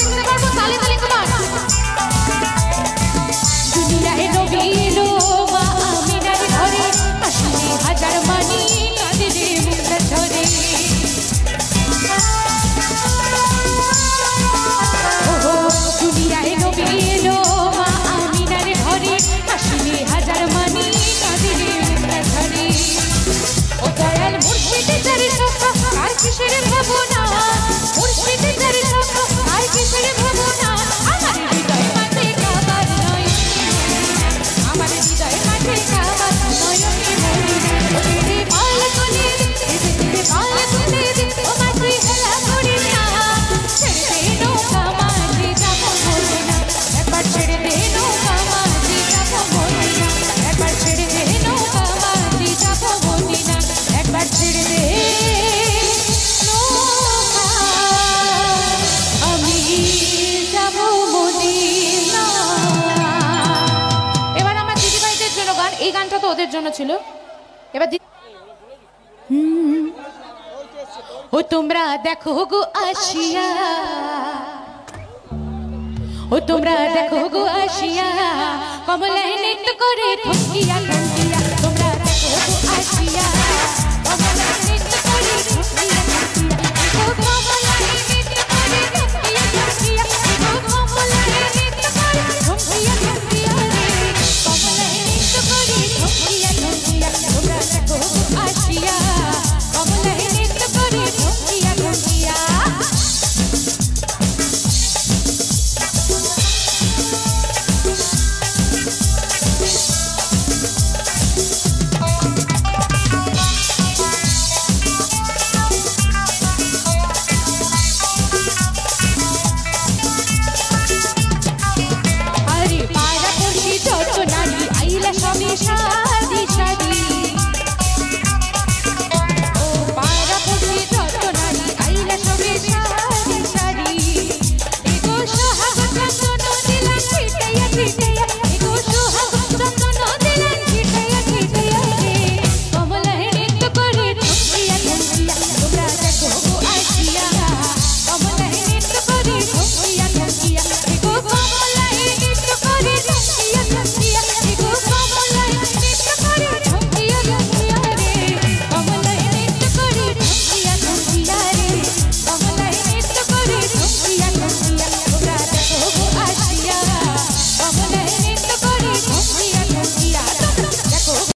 দেখতে পারবো তালে তালে তোমার দুনিয়ায় নবী এলো মা আমিনার ঘরে আসলে হাজার মানি কাঁদে রে মুক্তা ঝরে দুনিয়ায় নবী এলো মা আমিনার ঘরে আসলে হাজার মানি কাঁদে রে মুক্তা ঝরে ও দয়াল মুর্শিদে যার সখা আর কিসের ভাবনা মুর্শিদে যার সখা আর কিসের ভাবনা আমার হৃদয় মাঝে কাবার নয় আমার হৃদয় মাঝে কাবার নয় রে পাল কোলে রে পাল কোলে ও মাঝে হেলা করি না ছেড়ে দে নৌকা মাঝে যাব বলে না একবার ছেড়ে দে নৌকা মাঝে যাব বলে না একবার ছেড়ে দে নৌকা মাঝে যাব বলে না একবার ছেড়ে দে নৌকা আমি যাব মদিনা এবার আমার দিদিভাইদের জন্য গান এই গানটা তো ওদের জন্য ছিল এবার ও তোমরা দেখো গো আসিয়া ও তোমরা দেখো গো আসিয়া কমলায় নৃত্য করে থকিয়া কান্তি